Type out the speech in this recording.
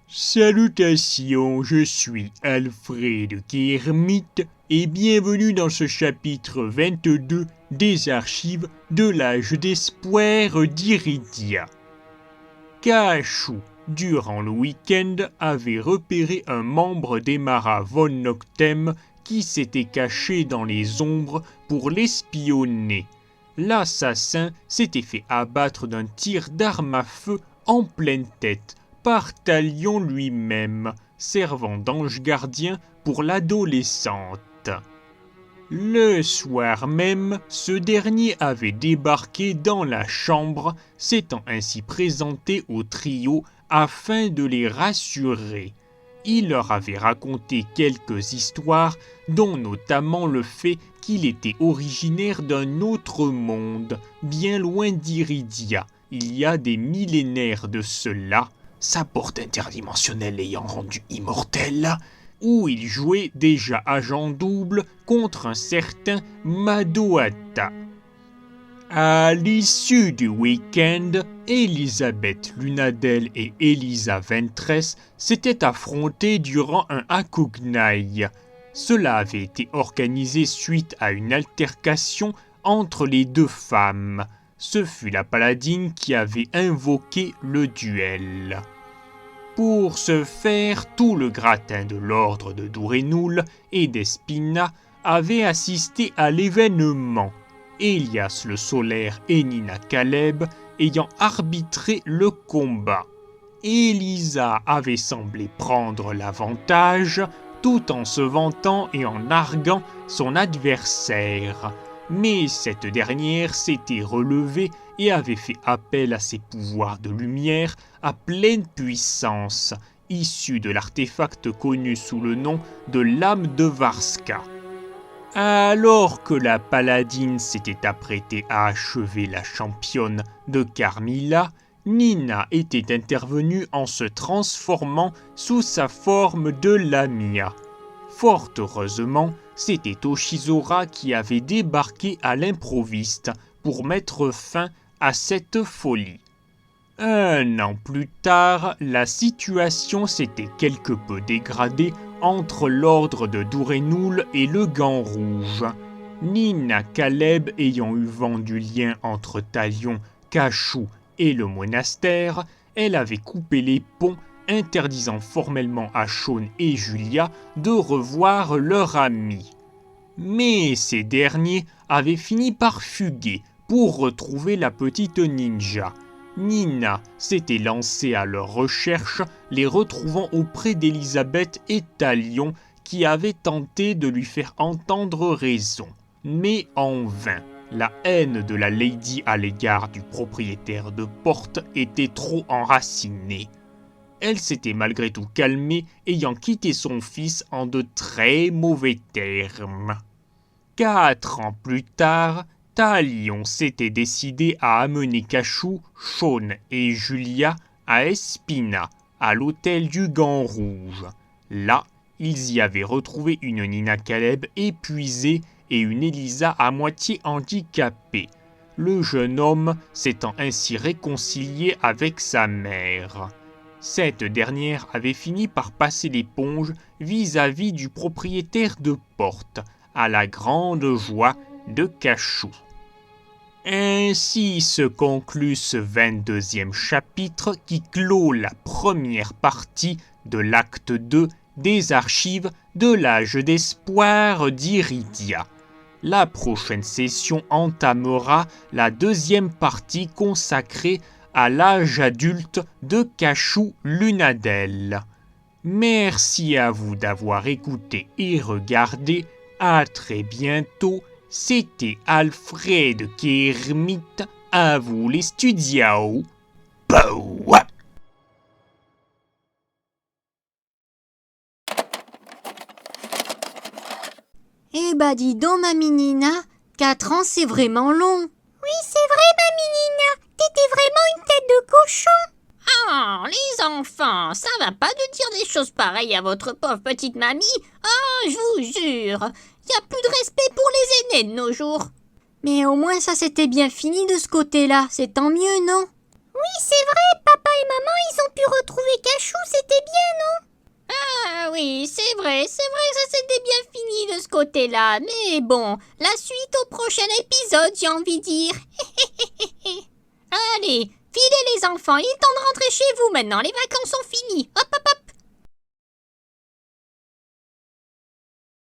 Salutations, je suis Alfred Kermit et bienvenue dans ce chapitre 22 des archives de l'âge d'espoir d'Iridia. Cachou, durant le week-end, avait repéré un membre des Mara von Noctem qui s'était caché dans les ombres pour l'espionner. L'assassin s'était fait abattre d'un tir d'arme à feu en pleine tête par Talion lui-même, servant d'ange gardien pour l'adolescente. Le soir même, ce dernier avait débarqué dans la chambre, s'étant ainsi présenté au trio afin de les rassurer. Il leur avait raconté quelques histoires, dont notamment le fait qu'il était originaire d'un autre monde, bien loin d'Iridia, il y a des millénaires de cela, sa porte interdimensionnelle l'ayant rendu immortel, où il jouait déjà agent double contre un certain Madoata. À l'issue du week-end, Elisabeth Lunadel et Elisa Ventress s'étaient affrontées durant un Akugnaï. Cela avait été organisé suite à une altercation entre les deux femmes. Ce fut la paladine qui avait invoqué le duel. Pour ce faire, tout le gratin de l'ordre de Dourenoul et d'Espina avait assisté à l'événement. Elias le Solaire et Nina Caleb ayant arbitré le combat. Elisa avait semblé prendre l'avantage tout en se vantant et en narguant son adversaire. Mais cette dernière s'était relevée et avait fait appel à ses pouvoirs de lumière à pleine puissance, issus de l'artefact connu sous le nom de l'âme de Varska. Alors que la paladine s'était apprêtée à achever la championne de Carmilla, Nina était intervenue en se transformant sous sa forme de Lamia. Fort heureusement, c'était Oshizora qui avait débarqué à l'improviste pour mettre fin à cette folie. 1 an plus tard, la situation s'était quelque peu dégradée entre l'ordre de Dourenoul et le Gant Rouge. Nina Caleb ayant eu vent du lien entre Talion, Cachou et le monastère, elle avait coupé les ponts, interdisant formellement à Shaun et Julia de revoir leur ami. Mais ces derniers avaient fini par fuguer pour retrouver la petite ninja. Nina s'était lancée à leur recherche, les retrouvant auprès d'Elisabeth et Talion, qui avaient tenté de lui faire entendre raison. Mais en vain. La haine de la lady à l'égard du propriétaire de porte était trop enracinée. Elle s'était malgré tout calmée, ayant quitté son fils en de très mauvais termes. 4 ans plus tard, Talion s'était décidé à amener Cachou, Shaun et Julia à Espina, à l'hôtel du Gant Rouge. Là, ils y avaient retrouvé une Nina Caleb épuisée et une Elisa à moitié handicapée, le jeune homme s'étant ainsi réconcilié avec sa mère. Cette dernière avait fini par passer l'éponge vis-à-vis du propriétaire de porte, à la grande joie de Cachou. Ainsi se conclut ce 22e chapitre qui clôt la première partie de l'acte 2 des archives de l'âge d'espoir d'Iridia. La prochaine session entamera la deuxième partie consacrée à l'âge adulte de Cachou Lunadel. Merci à vous d'avoir écouté et regardé. À très bientôt. C'était Alfred Kermit. À vous les studios. Pow! Eh bah dis donc, mamie Nina, 4 ans c'est vraiment long. Oui, c'est vrai, mamie Nina, t'étais vraiment une tête de cochon. Oh, les enfants, ça va pas de dire des choses pareilles à votre pauvre petite mamie. Oh, je vous jure, y a plus de respect pour les aînés de nos jours. Mais au moins ça s'était bien fini de ce côté-là, c'est tant mieux, non? Oui, c'est vrai, papa papa et maman, ils ont pu retrouver Cachou, c'était bien, non? Ah oui, c'est vrai que ça s'était bien fini de ce côté-là. Mais bon, la suite au prochain épisode, j'ai envie de dire. Allez, filez les enfants, il est temps de rentrer chez vous maintenant, les vacances sont finies. Hop, hop,